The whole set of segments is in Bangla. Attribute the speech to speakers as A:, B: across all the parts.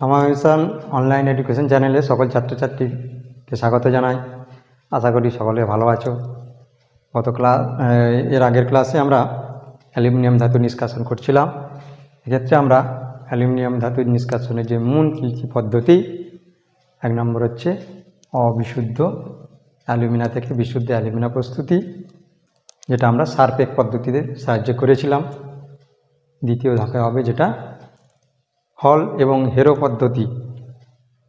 A: আমার মিশন অনলাইন এডুকেশন চ্যানেলে সকল ছাত্রছাত্রীকে স্বাগত জানাই। আশা করি সকলে ভালো আছো। এর আগের ক্লাসে আমরা অ্যালুমিনিয়াম ধাতু নিষ্কাশন করছিলাম। এক্ষেত্রে আমরা অ্যালুমিনিয়াম ধাতু নিষ্কাশনের যে মূল কী পদ্ধতি, 1 নম্বর হচ্ছে অবিশুদ্ধ অ্যালুমিনা থেকে বিশুদ্ধ অ্যালুমিনা প্রস্তুতি, যেটা আমরা সারপেক পদ্ধতিতে সাহায্যে করেছিলাম। দ্বিতীয় ধাপে হবে যেটা হল এবং হেরো পদ্ধতি,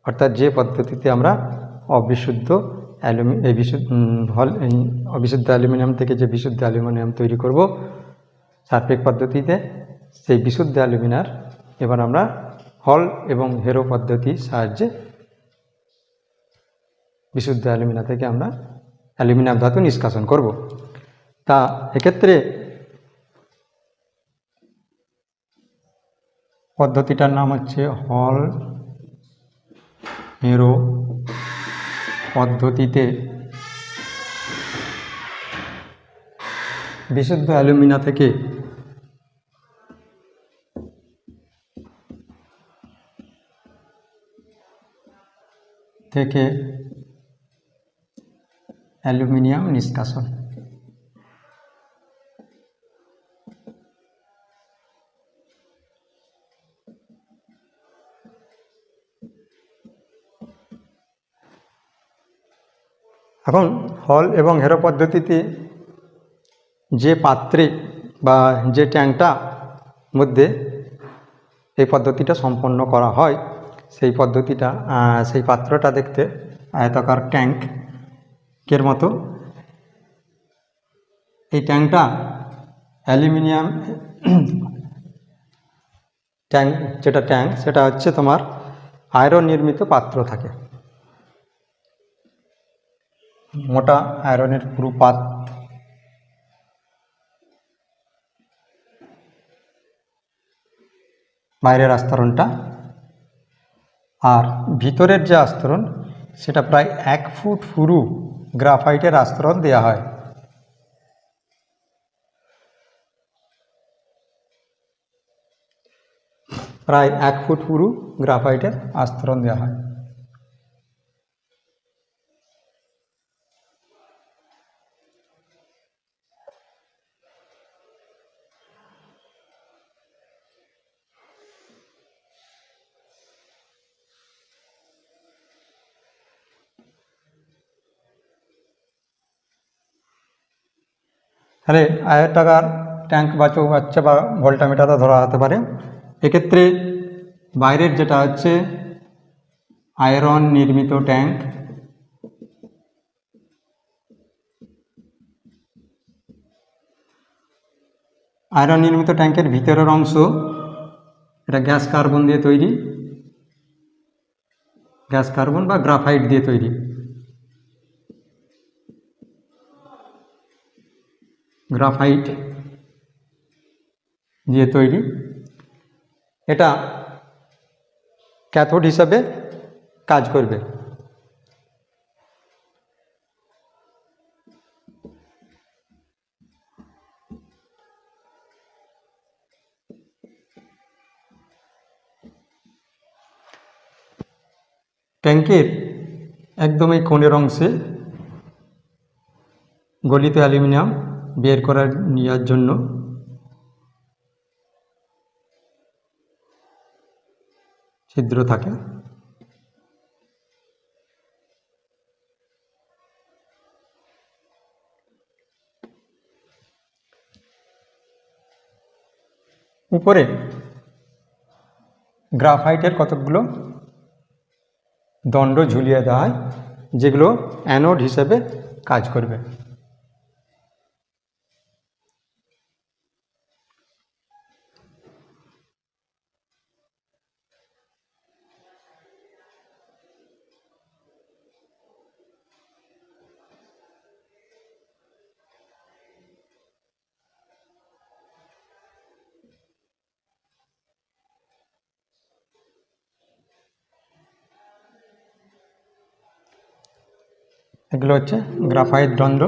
A: অর্থাৎ যে পদ্ধতিতে আমরা অবিশুদ্ধ অ্যালুমিনিয়াম থেকে যে বিশুদ্ধ অ্যালুমিনিয়াম তৈরি করব সারপেক পদ্ধতিতে, সেই বিশুদ্ধ অ্যালুমিনার এবার আমরা হল এবং হেরো পদ্ধতির সাহায্যে বিশুদ্ধ অ্যালুমিনা থেকে আমরা অ্যালুমিনিয়াম ধাতু নিষ্কাশন করব। তা এক্ষেত্রে পদ্ধতিটার নাম হচ্ছে হল হেরো পদ্ধতিতে বিশুদ্ধ অ্যালুমিনা থেকে অ্যালুমিনিয়াম নিষ্কাশন। এখন হল এবং হেরো পদ্ধতিতে যে পাত্রে বা যে ট্যাঙ্কটা মধ্যে এই পদ্ধতিটা সম্পন্ন করা হয়, সেই পাত্রটা দেখতে আয়তাকার ট্যাঙ্কের মতো। এই ট্যাঙ্কটা অ্যালুমিনিয়াম সেটা হচ্ছে তোমার আয়রন নির্মিত পাত্র থাকে, মোটা আয়রনের পুরো পাত, বাইরের আস্তরণটা, আর ভিতরের যে আস্তরণ সেটা প্রায় 1 ফুট পুরু গ্রাফাইটের আস্তরণ দেওয়া হয়। প্রায় 1 ফুট পুরু গ্রাফাইটের আস্তরণ দেওয়া হয়। তাহলে আয়তাকার ট্যাঙ্ক বা চৌবাচ্চা বা ভোল্টামিটারও ধরা হতে পারে। এক্ষেত্রে বাইরের যেটা হচ্ছে আয়রন নির্মিত ট্যাঙ্ক, আয়রন নির্মিত ট্যাঙ্কের ভিতরের অংশ এটা গ্যাস কার্বন দিয়ে তৈরি, গ্যাস কার্বন বা গ্রাফাইট দিয়ে তৈরি। গ্রাফাইট দিয়ে তৈরি। এটা ক্যাথোড হিসাবে কাজ করবে। ট্যাঙ্কের একদমই কোণের অংশে গলিত অ্যালুমিনিয়াম বের করার নেওয়ার জন্য ছিদ্র থাকে। উপরে গ্রাফাইটের কতগুলো দণ্ড ঝুলিয়ে দেওয়া হয়, যেগুলো অ্যানোড হিসেবে কাজ করবে। এগুলো হচ্ছে গ্রাফাইট দণ্ড,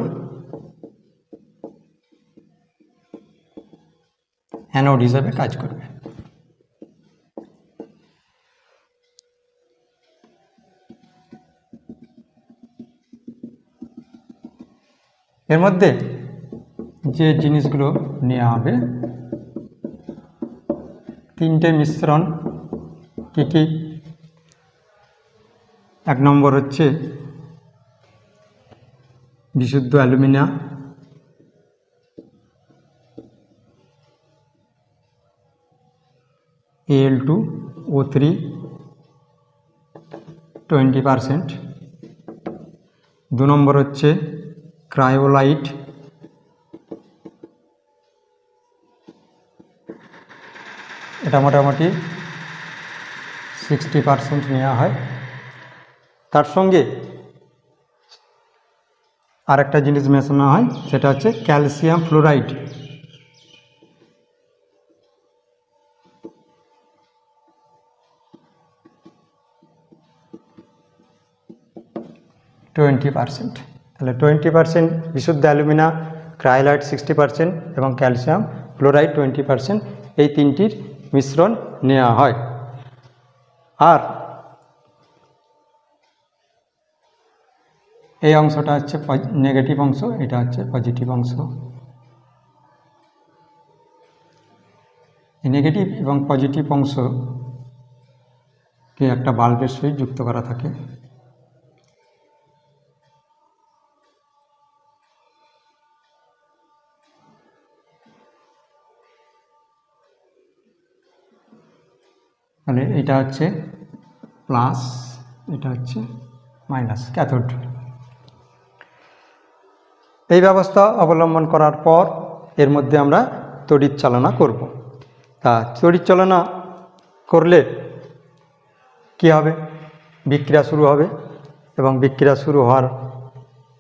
A: অ্যানোড হিসাবে কাজ করবে। এর মধ্যে যে জিনিসগুলো নেওয়া হবে, তিনটে মিশ্রণ কী কী? এক নম্বর হচ্ছে বিশুদ্ধ অ্যালুমিনিয়াম, Al2O3 20%। দু নম্বর হচ্ছে ক্রায়োলাইট, এটা মোটামুটি 60% নেওয়া হয়। তার সঙ্গে আরেকটা জিনিস মেশানো হয়, সেটা হচ্ছে ক্যালসিয়াম ফ্লোরাইড, %20। তাহলে 20% বিশুদ্ধ অ্যালুমিনা, ক্রায়োলাইট 60% এবং ক্যালসিয়াম ফ্লোরাইড 20%, এই তিনটির মিশ্রণ নেওয়া হয়। আর এই অংশটা হচ্ছে নেগেটিভ অংশ, এটা হচ্ছে পজিটিভ অংশ। এই নেগেটিভ এবং পজিটিভ অংশকে একটা বাল্বের সহিত যুক্ত করা থাকে। মানে এটা হচ্ছে প্লাস, এটা হচ্ছে মাইনাস, ক্যাথোড। এই ব্যবস্থা অবলম্বন করার পর এর মধ্যে আমরা তড়িৎ চালনা করব। তা তড়িৎ চালনা করলে কি হবে? বিক্রিয়া শুরু হবে এবং বিক্রিয়া শুরু হওয়ার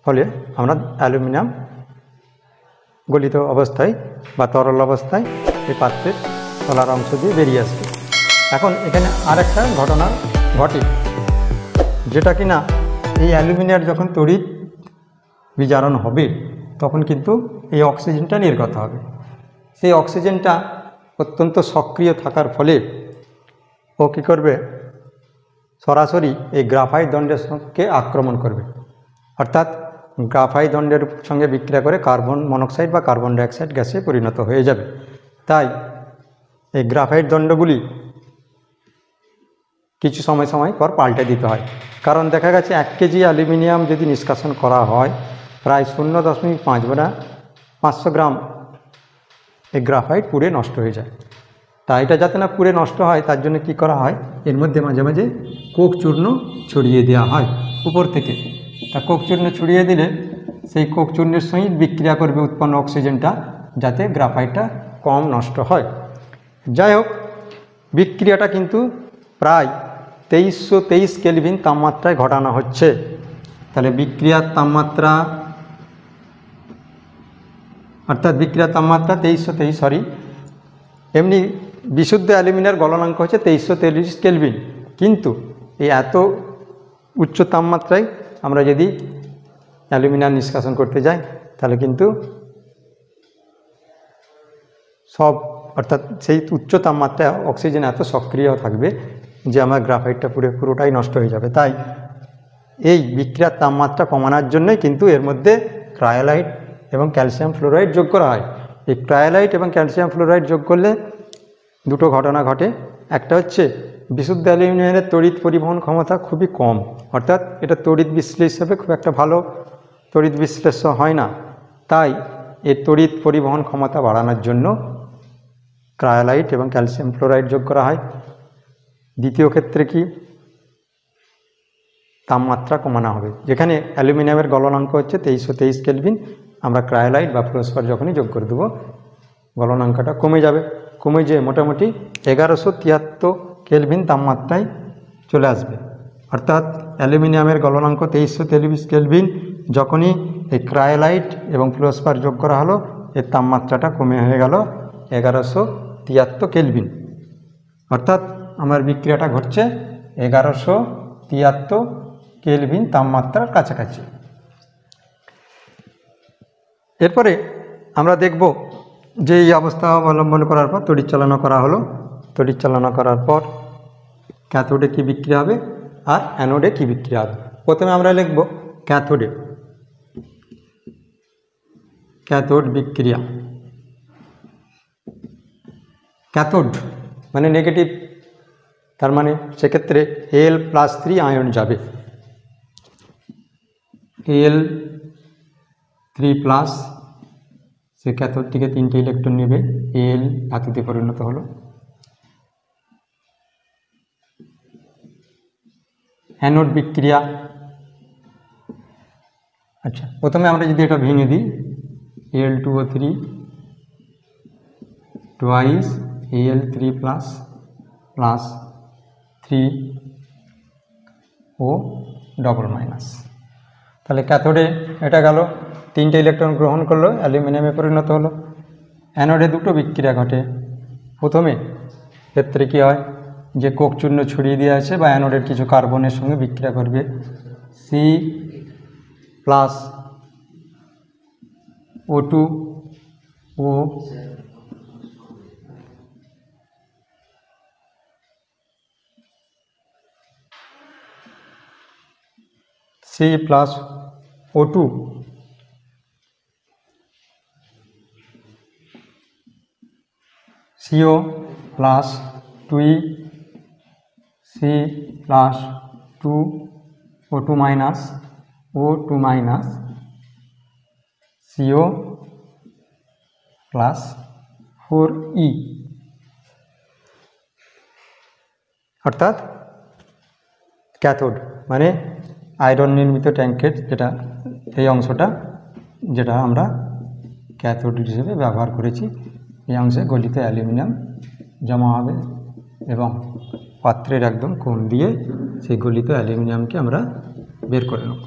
A: ফলে আমরা অ্যালুমিনিয়াম গলিত অবস্থায় বা তরল অবস্থায় এই পাত্রের তলার অংশ দিয়ে বেরিয়ে আসবে। এখন এখানে আরেকটা ঘটনা ঘটে, যেটা কিনা এই অ্যালুমিনিয়াম যখন তড়িৎ বিজারণ হবে তখন কিন্তু এই অক্সিজেনটা নির্গত হবে। সেই অক্সিজেনটা অত্যন্ত সক্রিয় থাকার ফলে ও কী করবে? সরাসরি এই গ্রাফাইট দণ্ডের সঙ্গে আক্রমণ করবে, অর্থাৎ গ্রাফাইট দণ্ডের সঙ্গে বিক্রিয়া করে কার্বন মনোক্সাইড বা কার্বন ডাইঅক্সাইড গ্যাসে পরিণত হয়ে যাবে। তাই এই গ্রাফাইট দণ্ডগুলি কিছু সময় পর পাল্টে দিতে হয়। কারণ দেখা গেছে 1 কেজি অ্যালুমিনিয়াম যদি নিষ্কাশন করা হয়, প্রায় 0.5 বা 500 গ্রাম এই গ্রাফাইট পুড়ে নষ্ট হয়ে যায়। তাই এটা যাতে না পুড়ে নষ্ট হয় তার জন্য কি করা হয়, এর মধ্যে মাঝে মাঝে কোক চূর্ণ ছড়িয়ে দেওয়া হয় উপর থেকে। তা কোক চূর্ণ ছড়িয়ে দিলে সেই কোক চূর্ণের সঙ্গে বিক্রিয়া করবে উৎপন্ন অক্সিজেনটা, যাতে গ্রাফাইটটা কম নষ্ট হয়। যাই হোক, বিক্রিয়াটা কিন্তু প্রায় 2323 কেলভিন তাপমাত্রায় ঘটানো হচ্ছে। তাহলে বিক্রিয়ার তাপমাত্রা, অর্থাৎ বিক্রিয়ার তাপমাত্রা 2323, এমনি বিশুদ্ধ অ্যালুমিনিয়ামের গলনাঙ্ক হচ্ছে 2343 কেলভিন। কিন্তু এই এত উচ্চ তাপমাত্রায় আমরা যদি অ্যালুমিনিয়াম নিষ্কাশন করতে যাই তাহলে কিন্তু সব, অর্থাৎ সেই উচ্চ তাপমাত্রায় অক্সিজেন এত সক্রিয় থাকবে যে আমার গ্রাফাইটটা পুরোটাই নষ্ট হয়ে যাবে। তাই এই বিক্রিয়ার তাপমাত্রা কমানোর জন্যই কিন্তু এর মধ্যে ক্রায়োলাইট এবং ক্যালসিয়াম ফ্লোরাইড যোগ করা হয়। এই ক্রায়োলাইট এবং ক্যালসিয়াম ফ্লোরাইড যোগ করলে দুটো ঘটনা ঘটে। একটা হচ্ছে বিশুদ্ধ অ্যালুমিনিয়ামের তড়িৎ পরিবহন ক্ষমতা খুবই কম, অর্থাৎ এটা তড়িৎ বিশ্লেষ হিসেবে খুব একটা ভালো তড়িৎ বিশ্লেষ্য হয় না। তাই এর তড়িৎ পরিবহন ক্ষমতা বাড়ানোর জন্য ক্রায়োলাইট এবং ক্যালসিয়াম ফ্লোরাইড যোগ করা হয়। দ্বিতীয় ক্ষেত্রে কি, তাপমাত্রা কমানো হবে। যেখানে অ্যালুমিনিয়ামের গলনাঙ্ক হচ্ছে 2323 কেলভিন, আমরা ক্রায়োলাইট বা ফ্লোসফার যখনই যোগ করে দেবো গলনাঙ্কটা কমে যাবে, কমে যেয়ে মোটামুটি 1173 কেলভিন তাপমাত্রায় চলে আসবে। অর্থাৎ অ্যালুমিনিয়ামের গলনাঙ্ক 2323 কেলভিন, যখনই এই ক্রায়োলাইট এবং ফ্লোসফার যোগ করা হলো এর তাপমাত্রাটা কমে হয়ে গেল 1173 কেলভিন। অর্থাৎ আমার বিক্রিয়াটা ঘটছে 1173 কেলভিন তাপমাত্রার কাছাকাছি। এরপরে আমরা দেখব যে এই অবস্থা অবলম্বন করার পর তড়িৎ চালনা করা হলো। তড়িৎ চালনা করার পর ক্যাথোডে কী বিক্রিয়া হবে আর অ্যানোডে কী বিক্রিয়া হবে। প্রথমে আমরা লিখব ক্যাথোডে। ক্যাথোড বিক্রিয়া। ক্যাথোড মানে নেগেটিভ, তার মানে সেক্ষেত্রে Al+3 আয়ন যাবে, Al3+, সে ক্যাথোড থেকে 3টে ইলেকট্রন নেবে, Al ধাতুতে পরিণত হলো। অ্যানোড বিক্রিয়া। আচ্ছা, প্রথমে আমরা যদি এটা ভেঙে দিই, Al2O3 twice Al3+ plus 3O double minus, তাহলে ক্যাথোডে এটা গেল, 3টে ইলেকট্রন গ্রহণ করলো, অ্যালুমিনিয়ামে পরিণত হলো। অ্যানোডে দুটো বিক্রিয়া ঘটে। প্রথমে ক্ষেত্রে কী হয়, যে কোক চূর্ণ ছড়িয়ে দেওয়া আছে বা অ্যানোডের কিছু কার্বনের সঙ্গে বিক্রিয়া করবে, C+O2O C+O2 CO plus 2E C+2O2 minus O2 minus CO plus 4E, অর্থাৎ ক্যাথোড মানে আয়রন নির্মিত ট্যাঙ্কের যেটা এই অংশটা, যেটা আমরা ক্যাথোড হিসেবে ব্যবহার করেছি, এই অংশে গলিত অ্যালুমিনিয়াম জমা হবে এবং পাত্রের একদম কোণ দিয়ে সেই গলিত অ্যালুমিনিয়ামকে আমরা বের করে নেব।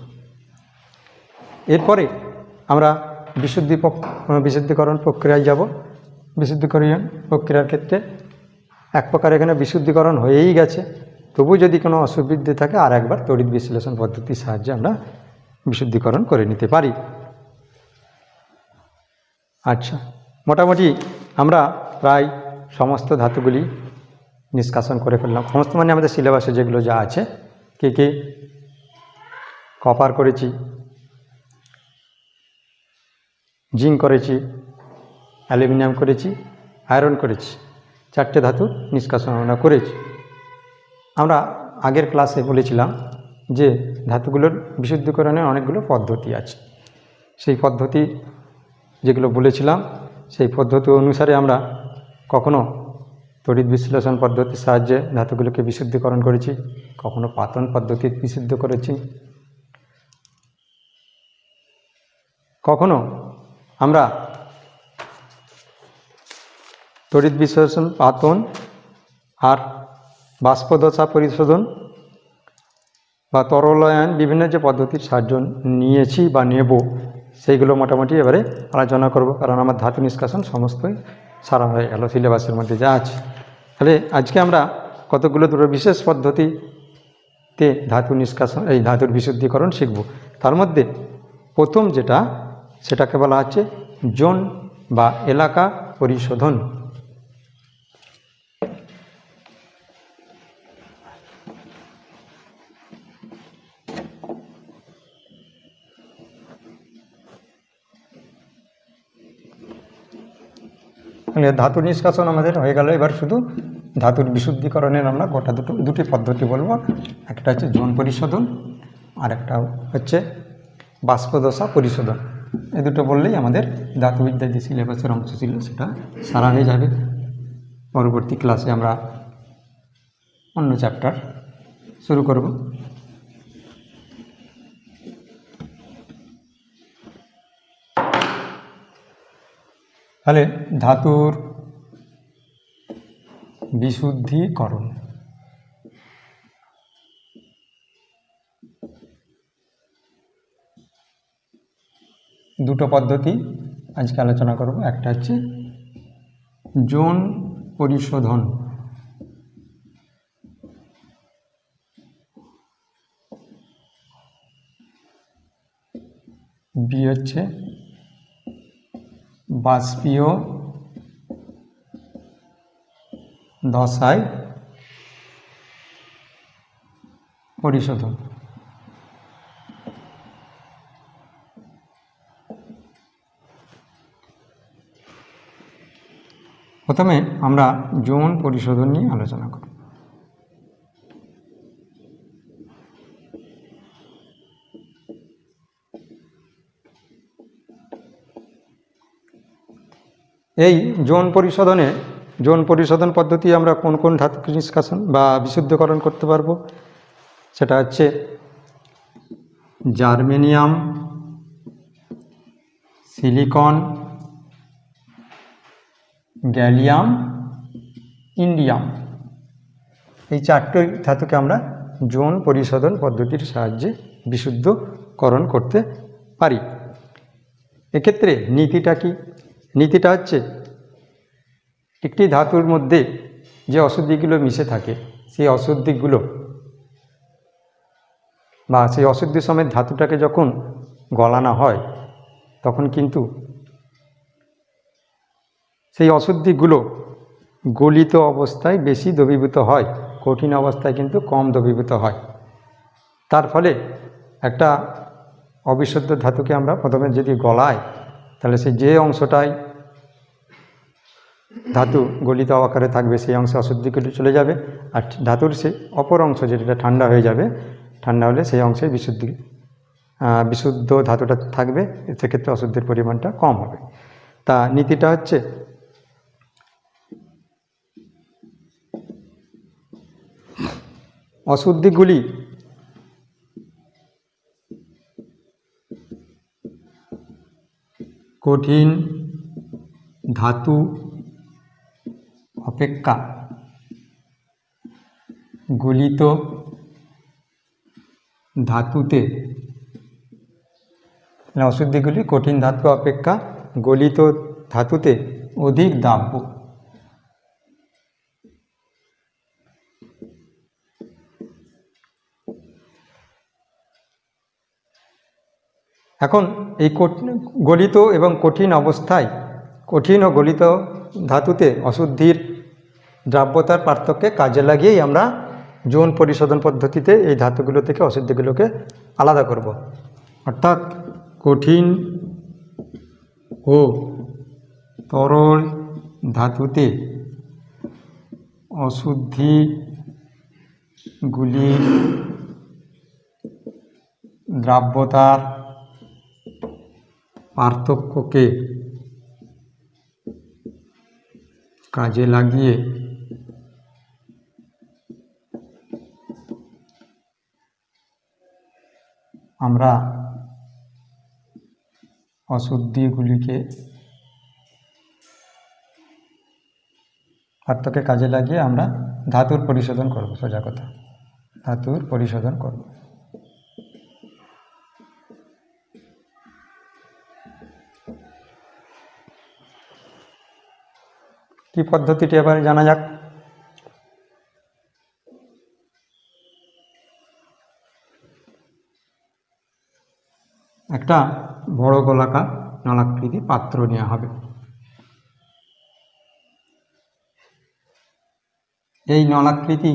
A: এরপরে আমরা বিশুদ্ধিকরণ প্রক্রিয়ায় যাব। বিশুদ্ধিকরণ প্রক্রিয়ার ক্ষেত্রে এক প্রকার এখানে বিশুদ্ধিকরণ হয়েই গেছে, তবু যদি কোনো অসুবিধে থাকে আর একবার তড়িৎ বিশ্লেষণ পদ্ধতির সাহায্যে আমরা বিশুদ্ধিকরণ করে নিতে পারি। আচ্ছা, মোটামুটি আমরা প্রায় সমস্ত ধাতুগুলি নিষ্কাশন করে ফেললাম। সমস্ত মানে আমাদের সিলেবাসে যেগুলো যা আছে, কে কপার করেছি, জিঙ্ক করেছি, অ্যালুমিনিয়াম করেছি, আয়রন করেছি, 4টে ধাতু নিষ্কাশন আমরা করেছি। আমরা আগের ক্লাসে বলেছিলাম যে ধাতুগুলোর বিশুদ্ধিকরণের অনেকগুলো পদ্ধতি আছে। সেই পদ্ধতি যেগুলো বলেছিলাম, সেই পদ্ধতি অনুসারে আমরা কখনো তড়িৎ বিশ্লেষণ পদ্ধতির সাহায্যে ধাতুগুলোকে বিশুদ্ধিকরণ করেছি, কখনো পাতন পদ্ধতি বিশুদ্ধ করেছি, কখনো আমরা তড়িৎ বিশ্লেষণ, পাতন আর বাষ্পদশা পরিশোধন বা তরলায়ন বিভিন্ন যে পদ্ধতির সাহায্য নিয়েছি বা নেব, সেইগুলো মোটামুটি এবারে আলোচনা করব, কারণ আমার ধাতু নিষ্কাশন সমস্তই সারা হয়ে গেল সিলেবাসের মধ্যে যা আছে। তাহলে আজকে আমরা কতগুলো দুটো বিশেষ পদ্ধতিতে ধাতু নিষ্কাশন, এই ধাতুর বিশুদ্ধিকরণ শিখব। তার মধ্যে প্রথম যেটা, সেটাকে বলা হচ্ছে জোন বা এলাকা পরিশোধন। ধাতু নিষ্কাশন আমাদের হয়ে গেল, এবার শুধু ধাতুর বিশুদ্ধিকরণের আমরা গোটা দুটি পদ্ধতি বলবো। একটা হচ্ছে জোন পরিশোধন আর একটা হচ্ছে বাষ্পদশা পরিশোধন। এই দুটো বললেই আমাদের ধাতুবিদ্যার যে সিলেবাসের অংশ ছিল সেটা সারা হয়ে যাবে। পরবর্তী ক্লাসে আমরা অন্য চ্যাপ্টার শুরু করব। তাহলে ধাতুর বিশুদ্ধিকরণ, দুটো পদ্ধতি আজকে আলোচনা করব। একটা হচ্ছে জোন পরিশোধন, বি হচ্ছে বাষ্পীয় দশায় পরিশোধন। প্রথমে আমরা যৌন পরিশোধন নিয়ে আলোচনা করব। এই যৌন পরিশোধন পদ্ধতি আমরা কোন কোন ধাতুকে নিষ্কাশন বা বিশুদ্ধকরণ করতে পারবো, সেটা হচ্ছে জার্মেনিয়াম, সিলিকন, গ্যালিয়াম, ইন্ডিয়াম। এই চারটি ধাতুকে আমরা যৌন পরিশোধন পদ্ধতির সাহায্যে বিশুদ্ধকরণ করতে পারি। এক্ষেত্রে নীতিটা কি? নীতিটা হচ্ছে একটি ধাতুর মধ্যে যে অশুদ্ধিগুলো মিশে থাকে সেই অশুদ্ধিগুলো বা সেই অশুদ্ধি সমেত ধাতুটাকে যখন গলানো হয় তখন কিন্তু সেই অশুদ্ধিগুলো গলিত অবস্থায় বেশি দ্রবীভূত হয়, কঠিন অবস্থায় কিন্তু কম দ্রবীভূত হয়। তার ফলে একটা অবিশুদ্ধ ধাতুকে আমরা প্রথমে যদি গলাই তাহলে সেই যে অংশটায় ধাতু গলিত আকারে থাকবে সেই অংশে অশুদ্ধিগুলো চলে যাবে, আর ধাতুর সে অপর অংশ যেটা ঠান্ডা হয়ে যাবে, ঠান্ডা হলে সেই অংশে বিশুদ্ধ ধাতুটা থাকবে, সেক্ষেত্রে অশুদ্ধির পরিমাণটা কম হবে। তা নীতিটা হচ্ছে অশুদ্ধিগুলি কঠিন ধাতু অপেক্ষা গলিত ধাতুতে, অশুদ্ধিগুলি কঠিন ধাতু অপেক্ষা গলিত ধাতুতে অধিক দাব্য। এখন এই গলিত এবং কঠিন অবস্থায়, কঠিন ও গলিত ধাতুতে অশুদ্ধির দ্রাব্যতার পার্থক্যে কাজে লাগিয়েই আমরা যৌন পরিশোধন পদ্ধতিতে এই ধাতুগুলো থেকে অশুদ্ধিগুলোকে আলাদা করব। অর্থাৎ কঠিন ও তরল ধাতুতে অশুদ্ধিগুলির দ্রাব্যতার পার্থক্যকে কাজে লাগিয়ে আমরা অশুদ্ধিগুলিকে পার্থক্যে কাজে লাগিয়ে আমরা ধাতুর পরিশোধন করব। সোজা কথা, ধাতুর পরিশোধন করব। কি পদ্ধতিটি এবারে জানা যাক। একটা বড় গোলাকার নলাকৃতি পাত্র নেওয়া হবে। এই নলাকৃতি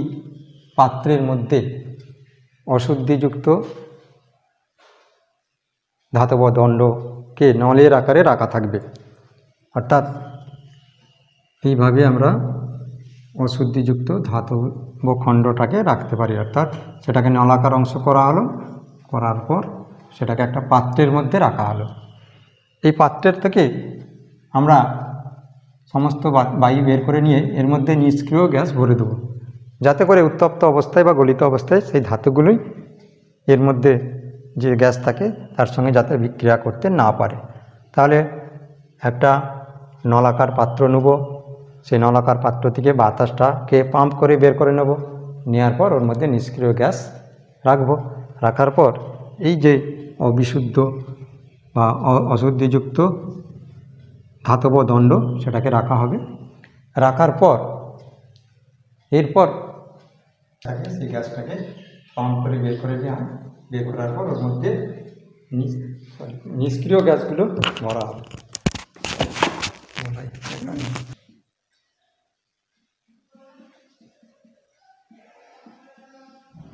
A: পাত্রের মধ্যে অশুদ্ধিযুক্ত ধাতব দণ্ডকে নলের আকারে রাখা থাকবে। অর্থাৎ এইভাবে আমরা অশুদ্ধিযুক্ত ধাতব খণ্ডটাকে রাখতে পারি। অর্থাৎ সেটাকে নলাকার অংশ করা হলো, করার পর সেটাকে একটা পাত্রের মধ্যে রাখা হলো। এই পাত্রের থেকে আমরা সমস্ত বায়ু বের করে নিয়ে এর মধ্যে নিষ্ক্রিয় গ্যাস ভরে দেবো, যাতে করে উত্তপ্ত অবস্থায় বা গলিত অবস্থায় সেই ধাতুগুলোই এর মধ্যে যে গ্যাস থাকে তার সঙ্গে যাতে বিক্রিয়া করতে না পারে। তাহলে একটা নলাকার পাত্র নেব, সেই নলাকার পাত্র থেকে বাতাসটাকে পাম্প করে বের করে নেব, নেওয়ার পর ওর মধ্যে নিষ্ক্রিয় গ্যাস রাখবো। রাখার পর এই যে অবিশুদ্ধ বা অশুদ্ধিযুক্ত ধাতব দণ্ড সেটাকে রাখা হবে। রাখার পর এরপর সেই গ্যাসটাকে পাম্প করে বের করে নেওয়া, বের করার পর ওর মধ্যে নিষ্ক্রিয় গ্যাসগুলো ভরা হবে।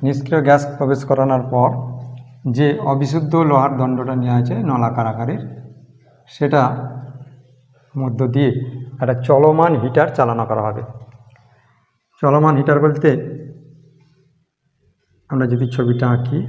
A: নিষ্ক্রিয় গ্যাস প্রবেশ করানোর পর যে অবিশুদ্ধ লোহার দণ্ডটা নেওয়া আছে নলাকার আকারের, সেটা মধ্য দিয়ে একটা চলমান হিটার চালনা করা হবে। চলমান হিটার বলতে আমরা যদি ছবিটা আঁকি,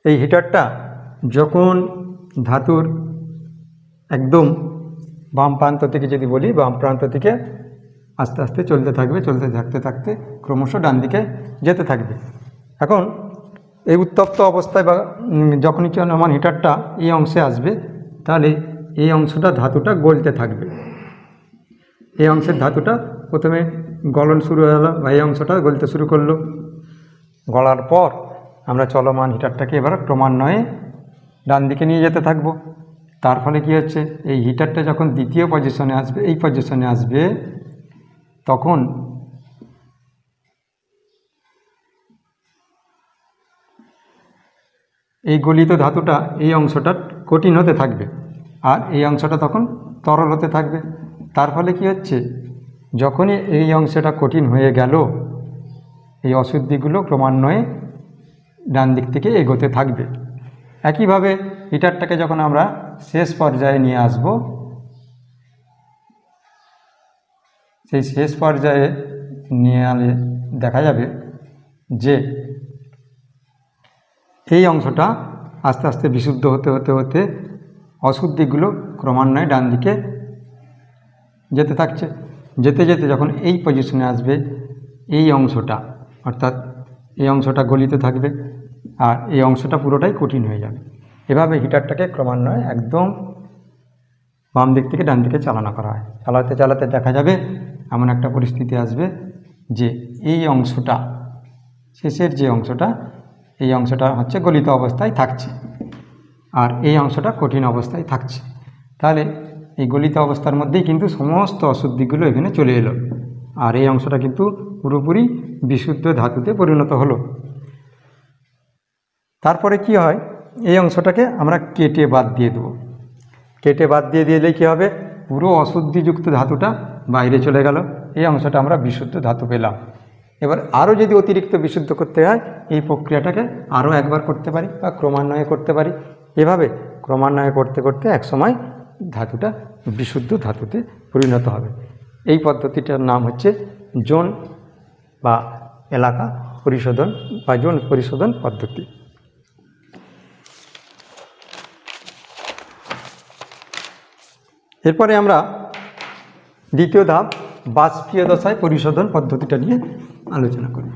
A: এই হিটারটা যখন ধাতুর একদম বাম প্রান্ত থেকে যদি বলি, বাম প্রান্ত থেকে আস্তে আস্তে চলতে থাকবে, চলতে থাকতে থাকতে ক্রমশ ডান দিকে যেতে থাকবে। এখন এই উত্তপ্ত অবস্থায় বা যখনই চলমান হিটারটা এই অংশে আসবে, তাহলে এই অংশটা ধাতুটা গলতে থাকবে। এই অংশের ধাতুটা প্রথমে গলন শুরু হলো বা এই অংশটা গলতে শুরু করলো। গলার পর আমরা চলমান হিটারটাকে এবার ক্রমান্বয়ে ডান দিকে নিয়ে যেতে থাকবো। তার ফলে কী হচ্ছে, এই হিটারটা যখন দ্বিতীয় পজিশনে আসবে, এই পজিশনে আসবে, তখন এই গলিত ধাতুটা এই অংশটা কঠিন হতে থাকবে আর এই অংশটা তখন তরল হতে থাকবে। তার ফলে কী হচ্ছে, যখনই এই অংশটা কঠিন হয়ে গেল, এই অশুদ্ধিগুলো ক্রমান্বয়ে ডান দিক থেকে এগোতে থাকবে। একইভাবে হিটারটাকে যখন আমরা শেষ পর্যায়ে নিয়ে আসব, সেই শেষ পর্যায়ে নিয়ে আলে দেখা যাবে যে এই অংশটা আস্তে আস্তে বিশুদ্ধ হতে হতে হতে অশুদ্ধিগুলো ক্রমান্বয়ে ডান দিকে যেতে থাকছে। যেতে যেতে যখন এই পজিশনে আসবে, এই অংশটা অর্থাৎ এই অংশটা গলিতে থাকবে আর এই অংশটা পুরোটাই কঠিন হয়ে যাবে। এভাবে হিটারটাকে ক্রমান্বয়ে একদম বাম দিক থেকে ডান দিকে চালনা করা হয়। চালাতে চালাতে দেখা যাবে এমন একটা পরিস্থিতি আসবে যে এই অংশটা, শেষের যে অংশটা, এই অংশটা হচ্ছে গলিত অবস্থায় থাকছে আর এই অংশটা কঠিন অবস্থায় থাকছে। তাহলে এই গলিত অবস্থার মধ্যেই কিন্তু সমস্ত অশুদ্ধিগুলো এখানে চলে এলো আর এই অংশটা কিন্তু পুরোপুরি বিশুদ্ধ ধাতুতে পরিণত হলো। তারপরে কি হয়, এই অংশটাকে আমরা কেটে বাদ দিয়ে দেবো। কেটে বাদ দিয়ে দিলে কী হবে, পুরো অশুদ্ধিযুক্ত ধাতুটা বাইরে চলে গেল, এই অংশটা আমরা বিশুদ্ধ ধাতু পেলাম। এবার আরও যদি অতিরিক্ত বিশুদ্ধ করতে হয়, এই প্রক্রিয়াটাকে আরও একবার করতে পারি বা ক্রমান্বয়ে করতে পারি। এভাবে ক্রমান্বয়ে করতে করতে একসময় ধাতুটা বিশুদ্ধ ধাতুতে পরিণত হবে। এই পদ্ধতিটার নাম হচ্ছে জোন বা এলাকা পরিশোধন বা জোন পরিশোধন পদ্ধতি। এরপরে আমরা দ্বিতীয় ধাপ বাষ্পীয় দশায় পরিশোধন পদ্ধতিটা নিয়ে আলোচনা করব।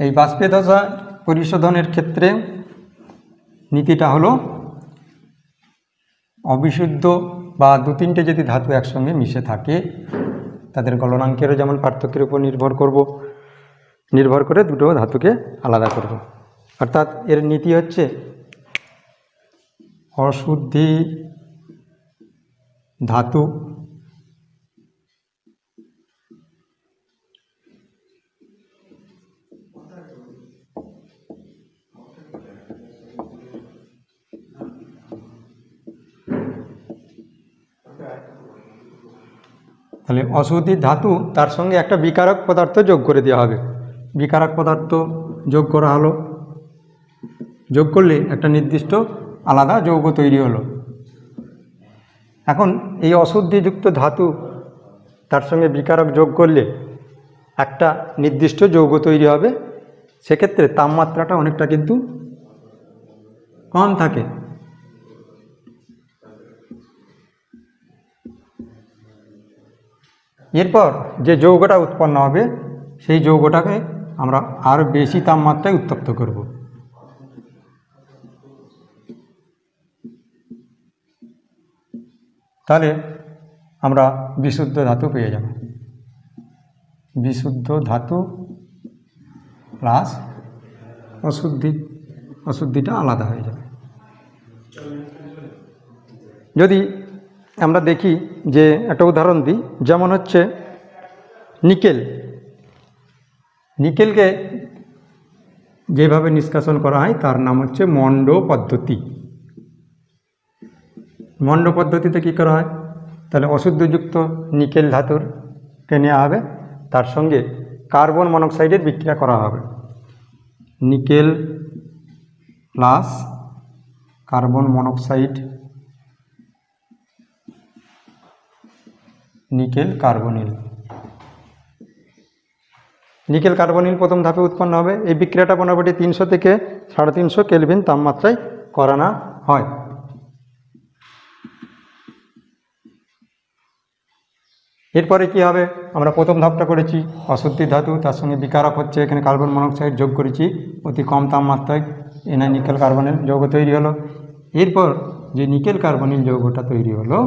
A: এই বাষ্পীয় দশা পরিশোধনের ক্ষেত্রে নীতিটা হলো, অবিশুদ্ধ বা দু তিনটে যদি ধাতু একসঙ্গে মিশে থাকে, তাদের গলনাঙ্কেরও যেমন পার্থক্যের উপর নির্ভর করে দুটো ধাতুকে আলাদা করব। অর্থাৎ এর নীতি হচ্ছে অশুদ্ধি ধাতু তাহলে অশুদ্ধি ধাতু তার সঙ্গে একটা বিকারক পদার্থ যোগ করে দেওয়া হবে। বিকারক পদার্থ যোগ করা হলো, যোগ করলে একটা নির্দিষ্ট আলাদা যৌগ তৈরি হলো। এখন এই অশুদ্ধিযুক্ত ধাতু তার সঙ্গে বিকারক যোগ করলে একটা নির্দিষ্ট যৌগ তৈরি হবে। সেক্ষেত্রে তাপমাত্রাটা অনেকটা কিন্তু কম থাকে। এরপর যে যৌগটা উৎপন্ন হবে, সেই যৌগটাকে আমরা আরও বেশি তাপমাত্রায় উত্তপ্ত করব। তাহলে আমরা বিশুদ্ধ ধাতু পেয়ে যাব। বিশুদ্ধ ধাতু প্লাস অশুদ্ধিটা আলাদা হয়ে যাবে। যদি আমরা দেখি যে একটা উদাহরণ দিই, যেমন হচ্ছে নিকেল। নিকেলকে যেভাবে নিষ্কাশন করা হয় তার নাম হচ্ছে মন্ড পদ্ধতি। মন্ড পদ্ধতিতে কী করা হয়, তাহলে অশুদ্ধযুক্ত নিকেল ধাতুরকে নেওয়া হবে, তার সঙ্গে কার্বন মনোক্সাইডের বিক্রিয়া করা হবে। Nickel plus carbon monoxide, nickel carbonyl. Nickel carbonyl প্রথম ধাপে উৎপন্ন হবে। এই বিক্রিয়াটা মোটামুটি 300 থেকে 350 কেলভিন তাপমাত্রায় করানো হয়। এরপরে কি হবে, আমরা প্রথম ধাপটা করেছি অশুদ্ধি ধাতু, তার সঙ্গে বিকারক হচ্ছে এখানে কার্বন মনোক্সাইড যোগ করেছি, অতি কম তাপমাত্রায় এনআই নিকেল কার্বনিল যৌগ তৈরি হলো। এরপর যে নিকেল কার্বনিল যৌগটা তৈরি হলো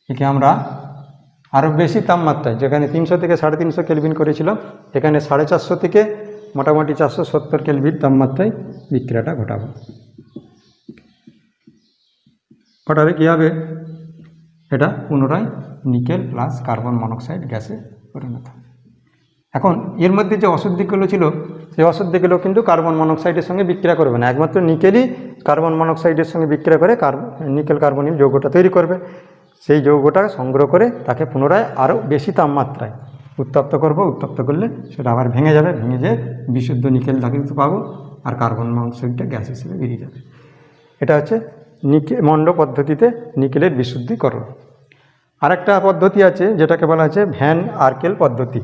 A: একে আমরা আরও বেশি তাপমাত্রায়, যেখানে 300 থেকে 350 কেলভিন করেছিলাম, এখানে 450 থেকে মোটামুটি 470 কেলভিন তাপমাত্রায় বিক্রিয়াটা ঘটাবো। ঘটালে কী হবে, এটা পুনরায় নিকেল প্লাস কার্বন মনোক্সাইড গ্যাসে পরিণত হবে। এখন এর মধ্যে যে অশুদ্ধিগুলো ছিল সেই অশুদ্ধিগুলো কিন্তু কার্বন মনোক্সাইডের সঙ্গে বিক্রিয়া করবে না, একমাত্র নিকেলই কার্বন মনোক্সাইডের সঙ্গে বিক্রিয়া করে নিকেল কার্বনিল যৌগটা তৈরি করবে। সেই যৌগটা সংগ্রহ করে তাকে পুনরায় আরও বেশি তাপমাত্রায় উত্তপ্ত করব। উত্তপ্ত করলে সেটা আবার ভেঙে যাবে, ভেঙে যেয়ে বিশুদ্ধ নিকেল ধাতু পাবো, আর কার্বন মনোক্সাইডটা গ্যাস হিসেবে বেরিয়ে যাবে। এটা হচ্ছে মন্ড পদ্ধতিতে নিকেলের বিশুদ্ধিকরণ। আরেকটা পদ্ধতি আছে যেটাকে বলা হচ্ছে ভ্যান আর্কেল পদ্ধতি।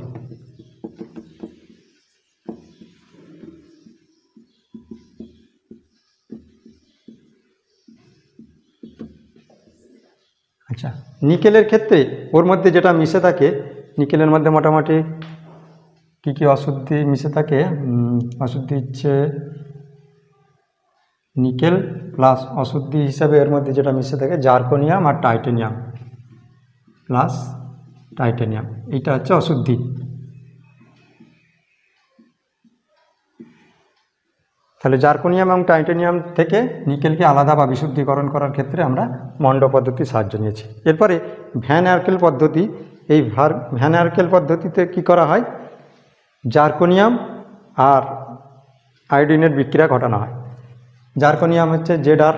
A: আচ্ছা, নিকেলের ক্ষেত্রে ওর মধ্যে যেটা মিশে থাকে, নিকেলের মধ্যে মোটামুটি কী কী অশুদ্ধি মিশে থাকে, অশুদ্ধি হচ্ছে নিকেল প্লাস অশুদ্ধি হিসাবে এর মধ্যে যেটা মিশে থাকে জার্কোনিয়াম আর টাইটেনিয়াম প্লাস টাইটেনিয়াম, এইটা হচ্ছে অশুদ্ধি। তাহলে জার্কোনিয়াম এবং টাইটেনিয়াম থেকে নিকেলকে আলাদা বা বিশুদ্ধিকরণ করার ক্ষেত্রে আমরা মন্ড পদ্ধতির সাহায্য নিয়েছি। এরপরে ভ্যান আর্কেল পদ্ধতি। এই ভ্যান আর্কেল পদ্ধতিতে কি করা হয়, জার্কোনিয়াম আর আয়োডিনের বিক্রিয়া ঘটানো হয়। জার্কোনিয়াম হচ্ছে Zr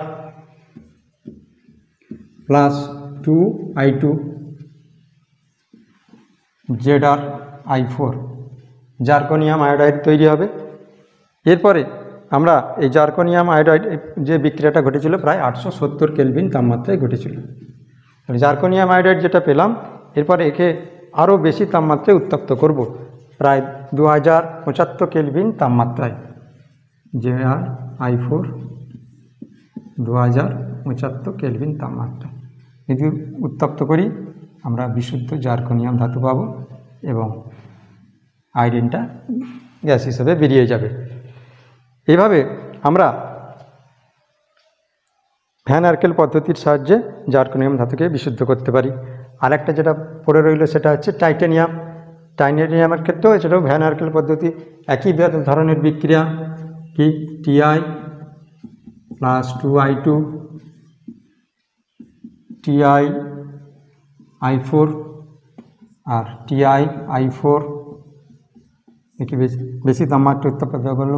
A: plus 2I2 Zr(I4), zirconium iodide তৈরি হবে। এরপরে আমরা এই জার্কোনিয়াম আয়োডাইড যে বিক্রিয়াটা ঘটেছিল প্রায় 870 কেলভিন তাপমাত্রায় ঘটেছিল। জার্কোনিয়াম আয়োডাইড যেটা পেলাম, এরপরে একে আরও বেশি তাপমাত্রায় উত্তপ্ত করব, প্রায় 2075 কেলভিন তাপমাত্রায়। Zr(I4) 2075 কেলভিন তাপমাত্রায় যদি উত্তপ্ত করি আমরা বিশুদ্ধ জার্কোনিয়াম ধাতু পাব এবং আয়োডিনটা গ্যাস হিসেবে বেরিয়ে যাবে। এইভাবে আমরা ভ্যান আর্কেল পদ্ধতির সাহায্যে জার্কোনিয়াম ধাতুকে বিশুদ্ধ করতে পারি। আরেকটা যেটা পড়ে রইল সেটা হচ্ছে টাইটেনিয়াম। টাইটেনিয়ামের ক্ষেত্রেও সেটাও ভ্যান আর্কেল পদ্ধতি, একই ধরনের বিক্রিয়া, কি Ti প্লাস 2I2 Ti(I4) আর Ti(I4) একে বেশি তাপমাত্রা উত্তপ্ত করব,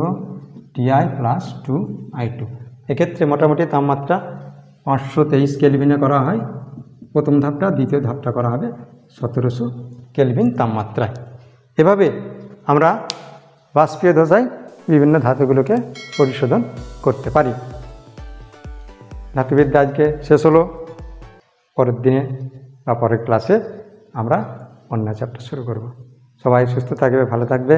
A: Ti প্লাস 2I2। এক্ষেত্রে মোটামুটি তাপমাত্রা 523 কেলভিনে করা হয় প্রথম ধাপটা, দ্বিতীয় ধাপটা করা হবে 1700 কেলভিন তাপমাত্রায়। এভাবে আমরা বাষ্পীয় দশায় বিভিন্ন ধাতুগুলোকে পরিশোধন করতে পারি। ধাতুবিদ্যা আজকে শেষ হলো। পরের দিনে বা পরের ক্লাসে আমরা অন্য চ্যাপ্টার শুরু করব। সবাই সুস্থ থাকবে, ভালো থাকবে।